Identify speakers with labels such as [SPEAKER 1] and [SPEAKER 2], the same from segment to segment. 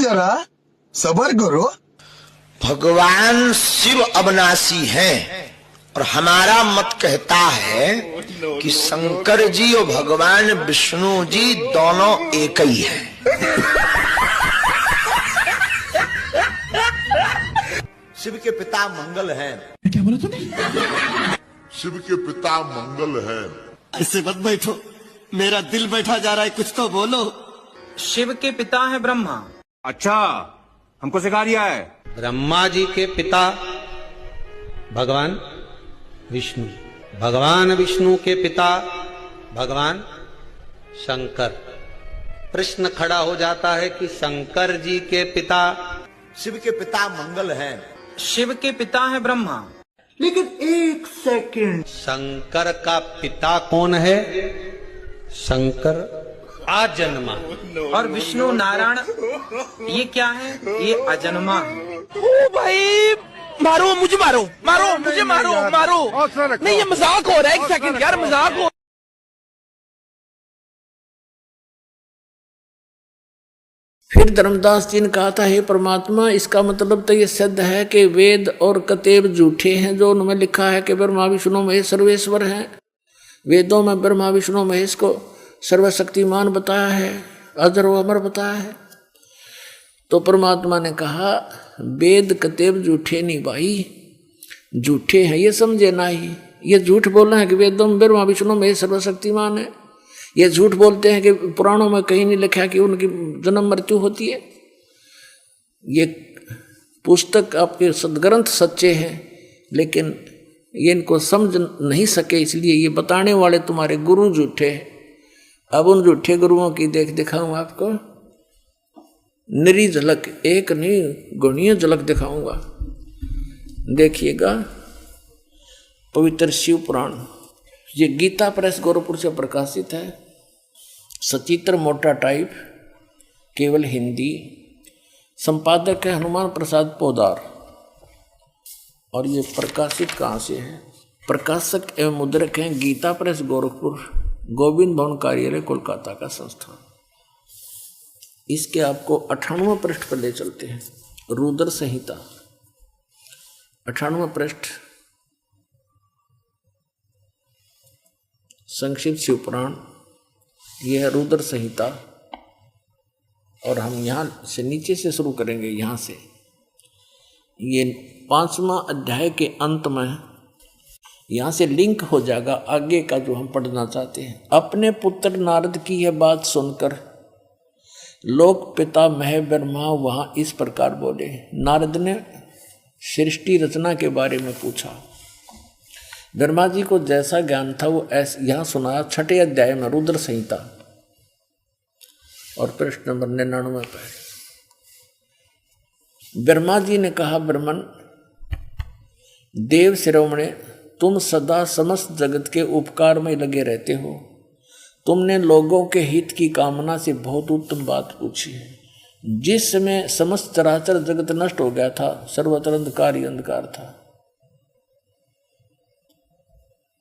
[SPEAKER 1] जरा, सबर करो।
[SPEAKER 2] भगवान शिव अविनाशी हैं और हमारा मत कहता है कि शंकर जी और भगवान विष्णु जी दोनों एक ही हैं। शिव के पिता मंगल हैं।
[SPEAKER 3] क्या बोला तूने?
[SPEAKER 4] शिव के पिता मंगल है।
[SPEAKER 5] ऐसे मत बैठो, मेरा दिल बैठा जा रहा है, कुछ तो बोलो।
[SPEAKER 6] शिव के पिता है ब्रह्मा।
[SPEAKER 7] अच्छा, हमको सिखा दिया है।
[SPEAKER 8] ब्रह्मा जी के पिता भगवान विष्णु, भगवान विष्णु के पिता भगवान शंकर। प्रश्न खड़ा हो जाता है कि शंकर जी के पिता,
[SPEAKER 2] शिव के पिता मंगल हैं।
[SPEAKER 6] शिव के पिता है ब्रह्मा।
[SPEAKER 5] लेकिन एक सेकंड,
[SPEAKER 8] शंकर का पिता कौन है? शंकर आजन्मा।
[SPEAKER 6] और विष्णु नारायण ये क्या है? ये अजन्मा है।
[SPEAKER 3] ओ भाई, मारो मुझे, मारो मारो मुझे, मारो मारो। नहीं, ये मजाक हो रहा है। एक सेकंड यार, मजाक हो।
[SPEAKER 9] फिर धर्मदास जी ने कहा था, हे परमात्मा, इसका मतलब तो ये सिद्ध है कि वेद और कतेब झूठे हैं जो उनमें लिखा है कि ब्रह्मा विष्णु महेश सर्वेश्वर हैं। वेदों में ब्रह्मा विष्णु महेश को सर्वशक्तिमान बताया है, अजर व अमर बताया है। तो परमात्मा ने कहा, वेद कतेब झूठे नहीं भाई, झूठे हैं ये समझे ना ही। ये झूठ बोल रहे हैं कि वेदों में ब्रह्मा विष्णु महेश सर्वशक्तिमान है। ये झूठ बोलते हैं कि पुराणों में कहीं नहीं लिखा कि उनकी जन्म मृत्यु होती है। ये पुस्तक आपके सदग्रंथ सच्चे हैं, लेकिन ये इनको समझ नहीं सके, इसलिए ये बताने वाले तुम्हारे गुरु झूठे हैं। अब उन झूठे गुरुओं की दिखाऊंगा आपको निरी झलक, एक नहीं गुणीय झलक दिखाऊंगा। देखिएगा, पवित्र शिव पुराण, ये गीता प्रेस गोरखपुर से प्रकाशित है। सचित्र मोटा टाइप, केवल हिंदी। संपादक है हनुमान प्रसाद पोदार। और ये प्रकाशित कहाँ से है? प्रकाशक एवं मुद्रक हैं गीता प्रेस गोरखपुर, गोविंद भवन कार्यालय कोलकाता का संस्थान। इसके आपको 98वें पृष्ठ पर ले चलते हैं। रुद्र संहिता 98वां पृष्ठ, संक्षिप्त शिव पुराण। यह है रुद्र संहिता और हम यहाँ से नीचे से शुरू करेंगे। यहाँ से ये 5वां अध्याय के अंत में यहाँ से लिंक हो जाएगा आगे का जो हम पढ़ना चाहते हैं। अपने पुत्र नारद की यह बात सुनकर लोक पिता मह ब्रह्मा वहाँ इस प्रकार बोले। नारद ने सृष्टि रचना के बारे में पूछा। ब्रह्मा जी को जैसा ज्ञान था वो ऐसे यहाँ सुनाया 6ठे अध्याय में रुद्र संहिता और पृष्ठ नंबर 99 पर। ब्रह्मा जी ने कहा, ब्रह्मन देव शिरोमणे, तुम सदा समस्त जगत के उपकार में लगे रहते हो। तुमने लोगों के हित की कामना से बहुत उत्तम बात पूछी है। जिस समय समस्त चराचर जगत नष्ट हो गया था, सर्वत्र अंधकार ही अंधकार था,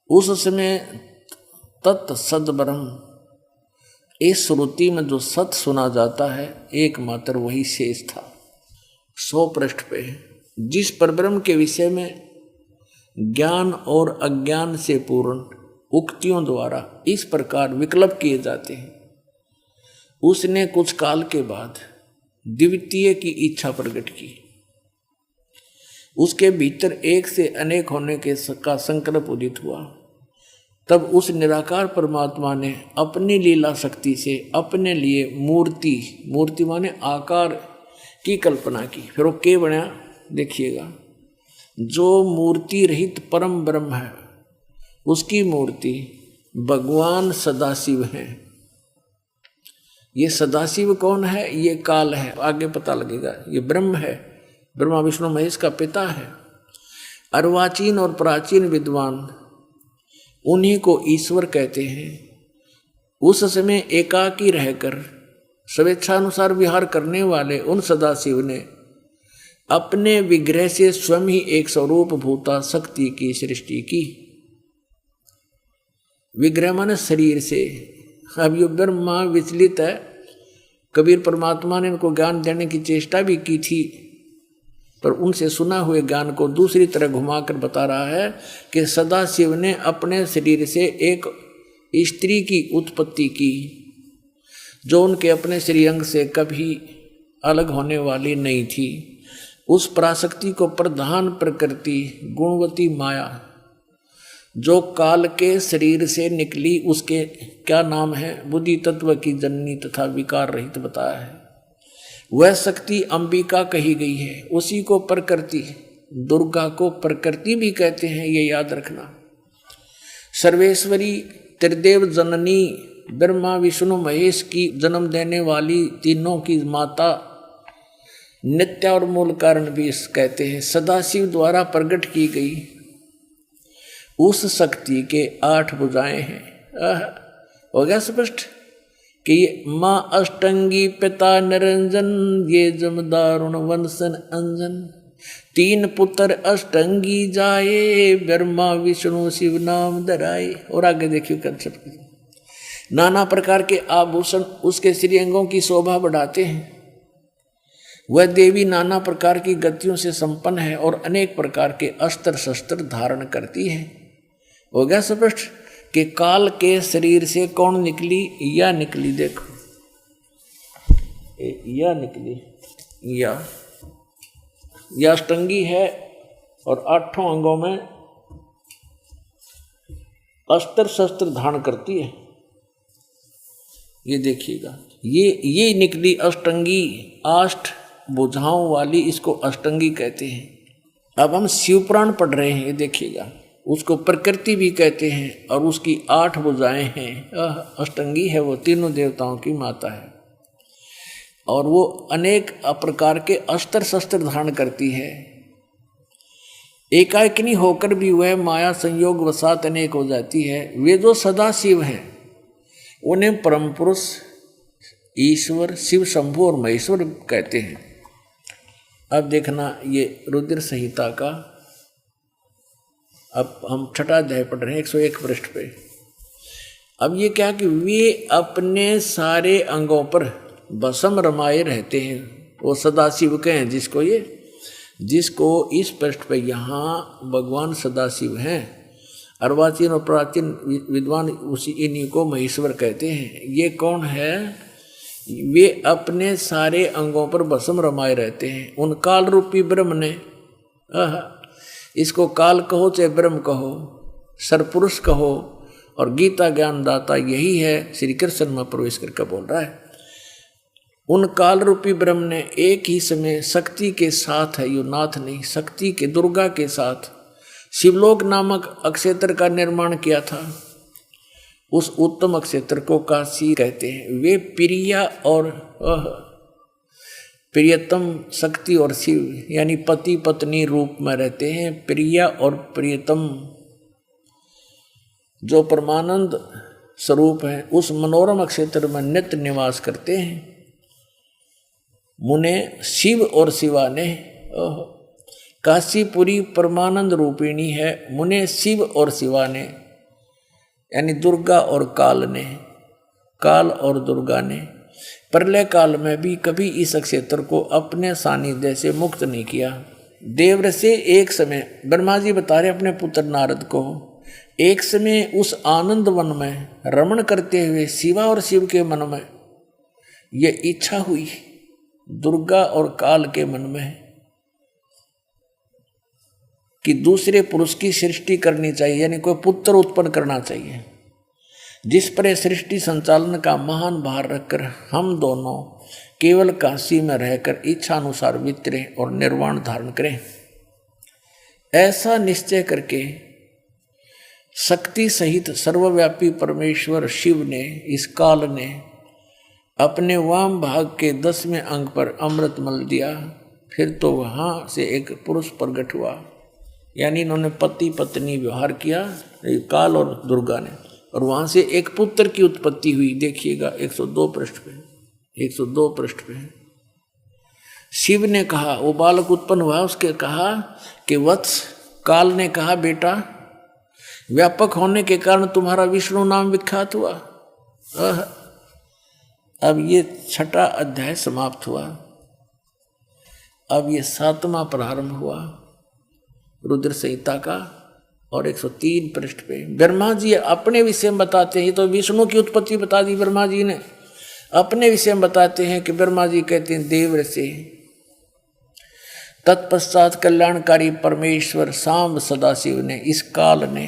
[SPEAKER 9] उस समय तत् सद ब्रह्म, इस श्रुति में जो सत सुना जाता है एकमात्र वही शेष था। 100 पृष्ठ पे जिस परब्रह्म के विषय में ज्ञान और अज्ञान से पूर्ण उक्तियों द्वारा इस प्रकार विकल्प किए जाते हैं, उसने कुछ काल के बाद द्वितीय की इच्छा प्रकट की। उसके भीतर एक से अनेक होने का संकल्प उदित हुआ। तब उस निराकार परमात्मा ने अपनी लीला शक्ति से अपने लिए मूर्ति माने आकार की कल्पना की। फिर वो क्या बना देखिएगा, जो मूर्ति रहित परम ब्रह्म है उसकी मूर्ति भगवान सदाशिव हैं। ये सदाशिव कौन है? ये काल है, आगे पता लगेगा। ये ब्रह्म है, ब्रह्मा विष्णु महेश का पिता है। अर्वाचीन और प्राचीन विद्वान उन्हीं को ईश्वर कहते हैं। उस समय एकाकी रहकर स्वेच्छानुसार विहार करने वाले उन सदाशिव ने अपने विग्रह से स्वयं ही एक स्वरूप भूता शक्ति की सृष्टि की। विग्रह माने शरीर से। अब ये ब्रह्मा विचलित है, कबीर परमात्मा ने इनको ज्ञान देने की चेष्टा भी की थी, पर उनसे सुना हुए ज्ञान को दूसरी तरह घुमाकर बता रहा है कि सदाशिव ने अपने शरीर से एक स्त्री की उत्पत्ति की जो उनके अपने श्रीअंग से कभी अलग होने वाली नहीं थी। उस पराशक्ति को प्रधान प्रकृति गुणवती माया जो काल के शरीर से निकली, उसके क्या नाम है, बुद्धि तत्व की जननी तथा विकार रहित बताया है। वह शक्ति अंबिका कही गई है। उसी को प्रकृति, दुर्गा को प्रकृति भी कहते हैं, ये याद रखना। सर्वेश्वरी त्रिदेव जननी ब्रह्मा विष्णु महेश की जन्म देने वाली तीनों की माता, नित्या और मूल कारण भी कहते हैं। सदाशिव द्वारा प्रकट की गई उस शक्ति के 8 भुजाएं हैं। हो गया स्पष्ट कि ये माँ अष्टंगी पिता निरंजन, ये जमदारुण वंशन अंजन, 3 पुत्र अष्टंगी जाए, ब्रह्मा विष्णु शिव नाम धराए। और आगे देखिए कंसेप्ट। नाना प्रकार के आभूषण उसके श्रीअंगों की शोभा बढ़ाते हैं। वह देवी नाना प्रकार की गतियों से संपन्न है और अनेक प्रकार के अस्त्र शस्त्र धारण करती है। हो गया स्पष्ट कि काल के शरीर से कौन निकली, या निकली, देखो या निकली, या अष्टंगी है और 8 अंगों में अस्त्र शस्त्र धारण करती है। ये देखिएगा, ये निकली अष्टंगी, 8 भुजाओं वाली, इसको अष्टंगी कहते हैं। अब हम शिवपुराण पढ़ रहे हैं, ये देखिएगा, उसको प्रकृति भी कहते हैं और उसकी 8 भुजाएं हैं। अष्टंगी है, वो तीनों देवताओं की माता है और वो अनेक प्रकार के अस्त्र शस्त्र धारण करती है। एकाकिनी होकर भी वह माया संयोग वसात अनेक हो जाती है। वे जो सदा शिव हैं उन्हें परम पुरुष ईश्वर शिव शंभु और महेश्वर कहते हैं। अब देखना ये रुद्र संहिता का, अब हम 6वां अध्याय पढ़ रहे हैं 101 पृष्ठ पे। अब ये क्या कि वे अपने सारे अंगों पर भस्म रमाए रहते हैं। वो सदाशिव के हैं जिसको इस पृष्ठ पे यहाँ भगवान सदाशिव हैं। अर्वाचीन और प्राचीन विद्वान उसी इन्हीं को महेश्वर कहते हैं। ये कौन है? वे अपने सारे अंगों पर भस्म रमाए रहते हैं। उन काल रूपी ब्रह्म ने, इसको काल कहो चाहे ब्रह्म कहो, सरपुरुष कहो, और गीता ज्ञान दाता यही है, श्री कृष्ण में प्रवेश करके बोल रहा है। उन काल रूपी ब्रह्म ने एक ही समय शक्ति के साथ है, यो नाथ नहीं, शक्ति के दुर्गा के साथ शिवलोक नामक अक्षेत्र का निर्माण किया था। उस उत्तम अक्षेत्र को काशी कहते हैं। वे प्रिया और प्रियतम शक्ति और शिव यानी पति पत्नी रूप में रहते हैं। प्रिया और प्रियतम जो परमानंद स्वरूप है उस मनोरम क्षेत्र में नित्य निवास करते हैं। मुने शिव और शिवा ने, काशीपुरी परमानंद रूपिणी है। मुने शिव और शिवा ने यानी दुर्गा और काल ने, काल और दुर्गा ने प्रलय काल में भी कभी इस क्षेत्र को अपने सानिध्य से मुक्त नहीं किया। देवर से एक समय ब्रह्मा जी बता रहे अपने पुत्र नारद को, एक समय उस आनंद वन में रमण करते हुए शिवा और शिव के मन में ये इच्छा हुई, दुर्गा और काल के मन में, कि दूसरे पुरुष की सृष्टि करनी चाहिए, यानी कोई पुत्र उत्पन्न करना चाहिए, जिस पर सृष्टि संचालन का महान भार रखकर हम दोनों केवल काशी में रहकर इच्छा अनुसार विचरें और निर्वाण धारण करें। ऐसा निश्चय करके शक्ति सहित सर्वव्यापी परमेश्वर शिव ने, इस काल ने अपने वाम भाग के 10वें अंग पर अमृत मल दिया। फिर तो वहाँ से एक पुरुष प्रकट हुआ, यानी इन्होंने पति पत्नी व्यवहार किया काल और दुर्गा ने, और वहाँ से एक पुत्र की उत्पत्ति हुई। देखिएगा 102 पृष्ठ पे, 102 पृष्ठ पे शिव ने कहा, वो बालक उत्पन्न हुआ, उसके कहा कि वत्स, काल ने कहा बेटा व्यापक होने के कारण तुम्हारा विष्णु नाम विख्यात हुआ। अब ये 6वां अध्याय समाप्त हुआ। अब ये 7वां प्रारंभ हुआ रुद्र संहिता का। और 103 पृष्ठ पे ब्रह्मा जी अपने विषय में बताते हैं। ये तो विष्णु की उत्पत्ति बता दी ब्रह्मा जी ने, अपने विषय में बताते हैं कि ब्रह्मा जी कहते हैं देव से तत्पश्चात कल्याणकारी परमेश्वर सांब सदाशिव ने इस काल ने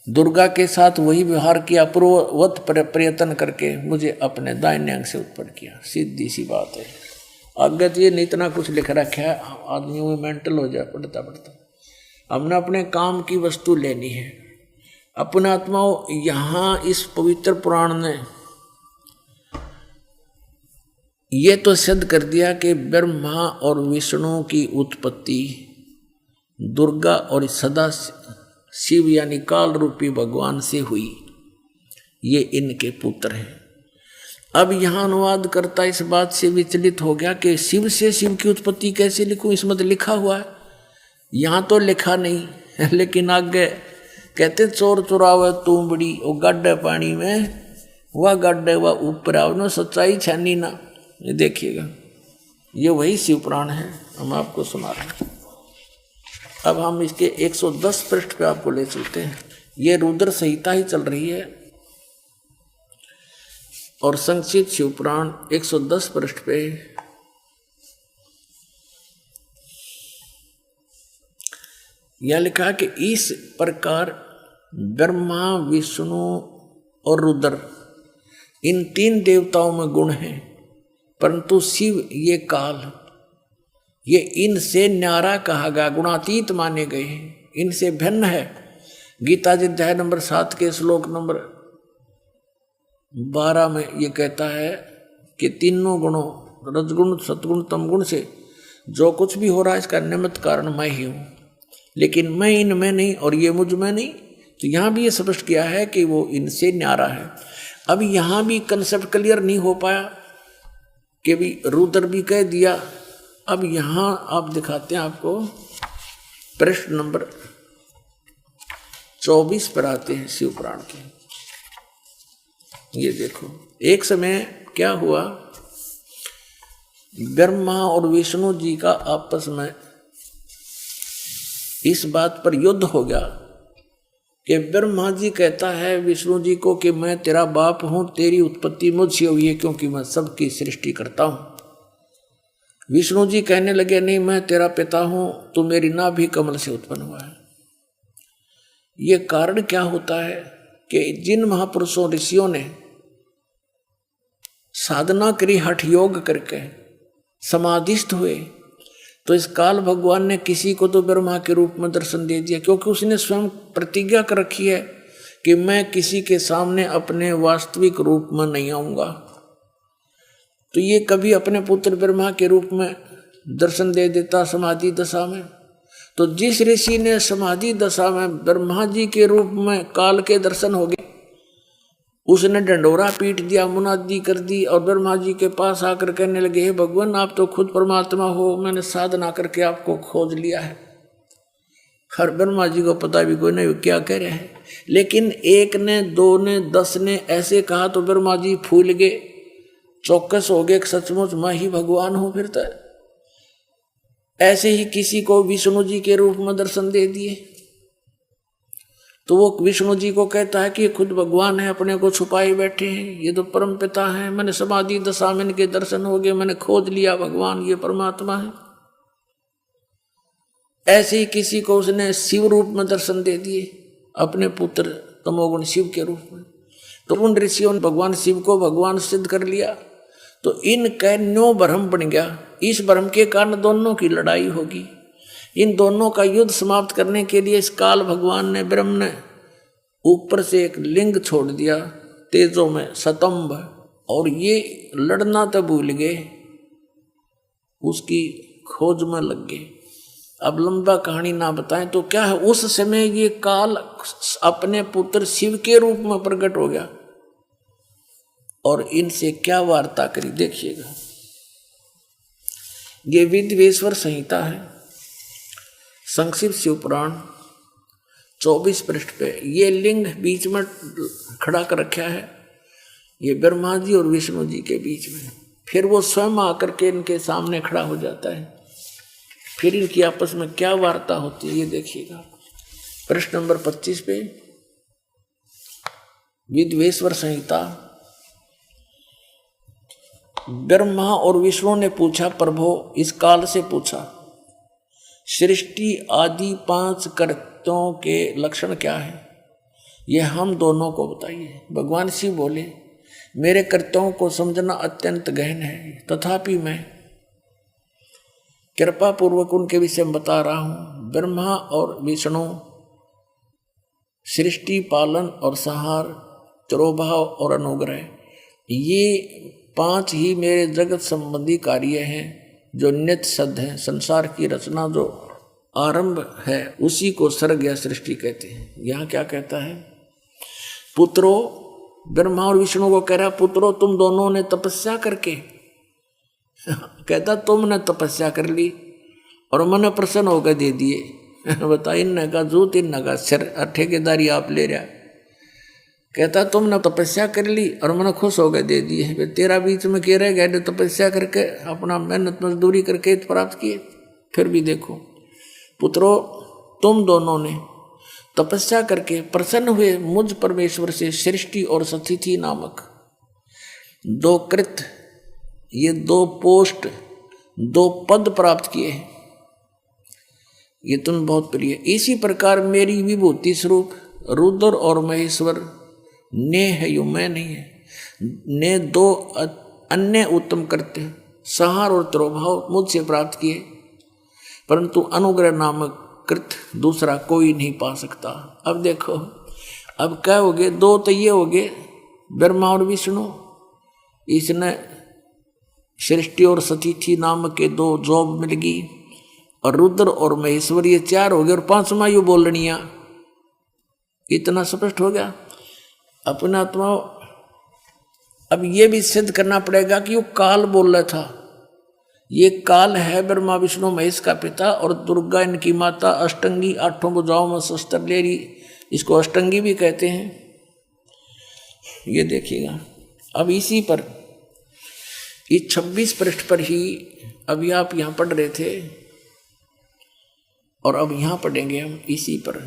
[SPEAKER 9] दुर्गा के साथ वही व्यवहार किया, पूर्ववत प्रयत्न करके मुझे अपने दाहिने अंग से उत्पन्न किया। सीधी सी बात है। आगे तो ये नहीं इतना कुछ लिख रखा है, आदमी में मेंटल हो जाए पढ़ता पढ़ता। हमने अपने काम की वस्तु लेनी है। अपने आत्माओं यहाँ इस पवित्र पुराण ने ये तो सिद्ध कर दिया कि ब्रह्मा और विष्णु की उत्पत्ति दुर्गा और सदा शिव यानी काल रूपी भगवान से हुई। ये इनके पुत्र हैं। अब यहाँ अनुवाद करता इस बात से विचलित हो गया कि शिव से शिव की उत्पत्ति कैसे लिखूं, इसमें तो लिखा हुआ है। यहाँ तो लिखा नहीं लेकिन आगे कहते चोर चुरावे तूंबड़ी और गड्ढे पानी में वह गड्ढे वह ऊपर आवनो सच्चाई छानी ना। ये देखिएगा, ये वही शिव पुराण है, हम आपको सुना रहे हैं। अब हम इसके 110 पृष्ठ पे आपको ले चलते हैं। ये रुद्र संहिता ही चल रही है और संक्षिप्त शिव पुराण 110 पृष्ठ पे यह लिखा कि इस प्रकार ब्रह्मा विष्णु और रुद्र इन 3 देवताओं में गुण हैं, परंतु शिव ये काल ये इनसे न्यारा कहा गया, गुणातीत माने गए हैं, इनसे भिन्न है। गीता जी अध्याय नंबर 7 के श्लोक नंबर 12 में ये कहता है कि तीनों गुणों रजगुण सतगुण तमगुण से जो कुछ भी हो रहा है इसका निमित्त कारण मैं ही हूँ, लेकिन मैं इनमें नहीं और ये मुझ में नहीं। तो यहाँ भी ये स्पष्ट किया है कि वो इनसे न्यारा है। अब यहाँ भी कंसेप्ट क्लियर नहीं हो पाया कि भी रुद्र भी कह दिया। अब यहाँ आप दिखाते हैं आपको पृष्ठ नंबर 24 पर आते हैं शिव पुराण के। ये देखो, एक समय क्या हुआ, ब्रह्मा और विष्णु जी का आपस में इस बात पर युद्ध हो गया कि ब्रह्मा जी कहता है विष्णु जी को कि मैं तेरा बाप हूं, तेरी उत्पत्ति मुझसे हुई है क्योंकि मैं सबकी सृष्टि करता हूं। विष्णु जी कहने लगे नहीं, मैं तेरा पिता हूं, तू मेरी नाभि कमल से उत्पन्न हुआ है। ये कारण क्या होता है कि जिन महापुरुषों ऋषियों ने साधना करी, हठ योग करके समाधिस्थ हुए, तो इस काल भगवान ने किसी को तो ब्रह्मा के रूप में दर्शन दे दिया, क्योंकि उसने स्वयं प्रतिज्ञा कर रखी है कि मैं किसी के सामने अपने वास्तविक रूप में नहीं आऊंगा। तो ये कभी अपने पुत्र ब्रह्मा के रूप में दर्शन दे देता समाधि दशा में। तो जिस ऋषि ने समाधि दशा में ब्रह्मा जी के रूप में काल के दर्शन हो गए, उसने डंडोरा पीट दिया, मुनादी कर दी और ब्रह्मा जी के पास आकर कहने लगे, हे भगवान आप तो खुद परमात्मा हो, मैंने साधना करके आपको खोज लिया है। हर ब्रह्मा जी को पता भी कोई नहीं क्या कह रहे हैं, लेकिन एक ने, 2 ने, 10 ने ऐसे कहा तो ब्रह्मा जी फूल गए, चौकस हो गए, सचमुच मैं ही भगवान हूं। फिर तो ऐसे ही किसी को विष्णु जी के रूप में दर्शन दे दिए, तो वो विष्णु जी को कहता है कि ये खुद भगवान है, अपने को छुपाए बैठे हैं, ये तो परम पिता है, मैंने समाधि दशा में इनके दर्शन हो गए, मैंने खोज लिया भगवान ये परमात्मा है। ऐसे ही किसी को उसने शिव रूप में दर्शन दे दिए, अपने पुत्र तमोगुण शिव के रूप में। तो उन ऋषियों ने भगवान शिव को भगवान सिद्ध कर लिया। तो इनका न्यो भ्रम बन गया। इस भ्रम के कारण दोनों की लड़ाई होगी। इन दोनों का युद्ध समाप्त करने के लिए इस काल भगवान ने, ब्रह्म ने ऊपर से एक लिंग छोड़ दिया तेजों में, सतंभ, और ये लड़ना तो भूल गए, उसकी खोज में लग गए। अब लंबा कहानी ना बताएं तो क्या है, उस समय ये काल अपने पुत्र शिव के रूप में प्रकट हो गया और इनसे क्या वार्ता करी देखिएगा। ये विद्वेश्वर संहिता है, संक्षिप्त शिव पुराण 24 पृष्ठ पे ये लिंग बीच में खड़ा कर रखा है। ये ब्रह्मा जी और विष्णु जी के बीच में। फिर वो स्वयं आकर के इनके सामने खड़ा हो जाता है। फिर इनकी आपस में क्या वार्ता होती है ये देखिएगा। प्रश्न नंबर 25 पे विद्वेश्वर संहिता। ब्रह्मा और विष्णु ने पूछा, प्रभो इस काल से पूछा, सृष्टि आदि 5 कर्तों के लक्षण क्या है, ये हम दोनों को बताइए। भगवान शिव बोले, मेरे कर्तव्यों को समझना अत्यंत गहन है, तथापि मैं कृपा पूर्वक उनके विषय में बता रहा हूं। ब्रह्मा और विष्णु सृष्टि, पालन और संहार, तिरोभाव और अनुग्रह, ये 5 ही मेरे जगत संबंधी कार्य हैं जो नित्य सिद्ध हैं। संसार की रचना जो आरंभ है उसी को सर्ग या सृष्टि कहते हैं। यहाँ क्या कहता है, पुत्रो, ब्रह्मा और विष्णु को कह रहा, पुत्रो तुम दोनों ने तपस्या करके कहता तुमने तपस्या कर ली और मन प्रसन्न होकर दे दिए। बता, इन का जूत इन का सिर, ठेकेदारी आप ले रहा। कहता तुमने तपस्या कर ली और मन खुश होकर दे दिए। तेरा बीच में कह रहे गए तपस्या करके अपना मेहनत मजदूरी करके प्राप्त किए। फिर भी देखो पुत्रो, तुम दोनों ने तपस्या करके प्रसन्न हुए मुझ परमेश्वर से सृष्टि और सतिथि नामक 2 कृत, ये 2 पोस्ट, 2 पद प्राप्त किए हैं। ये तुम बहुत प्रिय। इसी प्रकार मेरी विभूति स्वरूप रुद्र और महेश्वर ने है, यू मैं नहीं है, ने 2 अन्य उत्तम करते संहार और तिरोभाव मुझसे प्राप्त किए, परंतु अनुग्रह नामक कृत दूसरा कोई नहीं पा सकता। अब देखो, अब क्या हो गए, 2 तो ये हो गए ब्रह्मा और विष्णु, इसने सृष्टि और सतिथि नाम के 2 जॉब मिल गई, और रुद्र और महेश्वर ये 4 हो गए, और 5वां यू बोलनिया। इतना स्पष्ट हो गया अपना आत्मा। अब ये भी सिद्ध करना पड़ेगा कि वो काल बोल रहा था। ये काल है ब्रह्मा विष्णु महेश का पिता, और दुर्गा इनकी माता, अष्टंगी, 8 भुजाओं में शस्त्र ले रही, इसको अष्टंगी भी कहते हैं। ये देखिएगा। अब इसी पर इस 26 पृष्ठ पर ही अभी आप यहाँ पढ़ रहे थे, और अब यहाँ पढ़ेंगे हम इसी पर।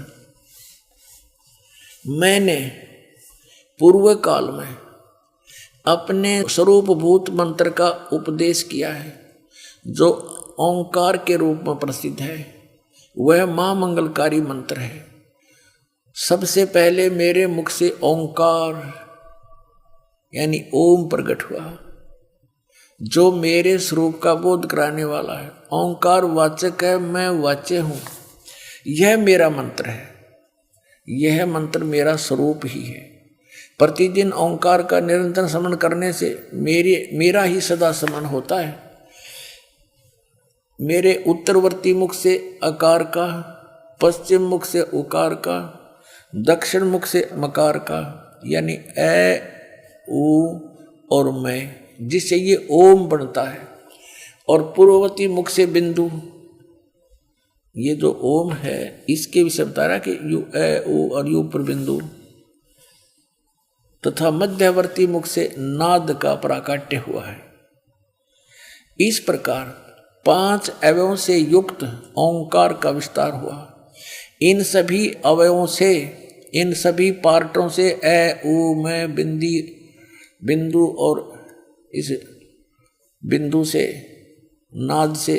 [SPEAKER 9] मैंने पूर्व काल में अपने स्वरूपभूत मंत्र का उपदेश किया है, जो ओंकार के रूप में प्रसिद्ध है। वह महामंगलकारी मंत्र है। सबसे पहले मेरे मुख से ओंकार यानी ओम प्रकट हुआ, जो मेरे स्वरूप का बोध कराने वाला है। ओंकार वाचक है, मैं वाच्य हूँ। यह मेरा मंत्र है, यह मंत्र मेरा स्वरूप ही है। प्रतिदिन ओंकार का निरंतर स्मरण करने से मेरा ही सदा स्मरण होता है। मेरे उत्तरवर्ती मुख से अकार का, पश्चिम मुख से उकार का, दक्षिण मुख से मकार का, यानी ए, ऊ और मैं, जिससे ये ओम बनता है। और पूर्ववर्ती मुख से बिंदु, ये जो ओम है इसके विषय बता रहा कि यू ए, ऊ और यू पर बिंदु, तथा मध्यवर्ती मुख से नाद का प्राकट्य हुआ है। इस प्रकार 5 अवयवों से युक्त ओंकार का विस्तार हुआ। इन सभी अवयवों से, इन सभी पार्टों से ए, ऊ, मैं, बिंदु और इस बिंदु से, नाद से,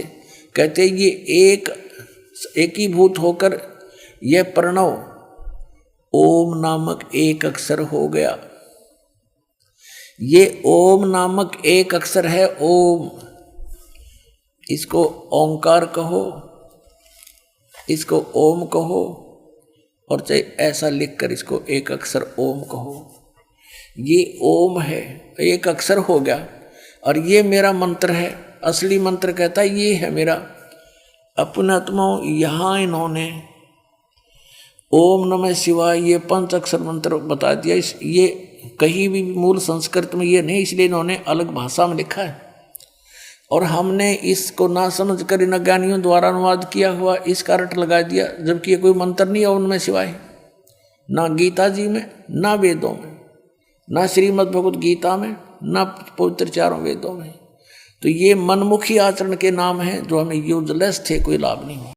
[SPEAKER 9] कहते ये एकीभूत होकर यह प्रणव ओम नामक एक अक्षर हो गया। ये ओम नामक एक अक्षर है ओम। इसको ओंकार कहो, इसको ओम कहो, और चाहे ऐसा लिखकर इसको एक अक्षर ओम कहो। ये ओम है, एक अक्षर हो गया, और ये मेरा मंत्र है। असली मंत्र कहता है ये है मेरा। अपने आत्माओं यहाँ इन्होंने ओम नमः शिवाय ये 5 अक्षर मंत्र बता दिया। ये कहीं भी मूल संस्कृत में ये नहीं, इसलिए इन्होंने अलग भाषा में लिखा है, और हमने इसको ना समझ कर इन अज्ञानियों द्वारा अनुवाद किया हुआ इसका रट लगा दिया, जबकि ये कोई मंत्र नहीं है ओम नमः शिवाय, ना गीता जी में ना वेदों में। ना श्रीमद् भगवत गीता में, ना पवित्र चारों वेदों में। तो ये मनमुखी आचरण के नाम हैं जो हमें यूजलेस थे, कोई लाभ नहीं हुआ।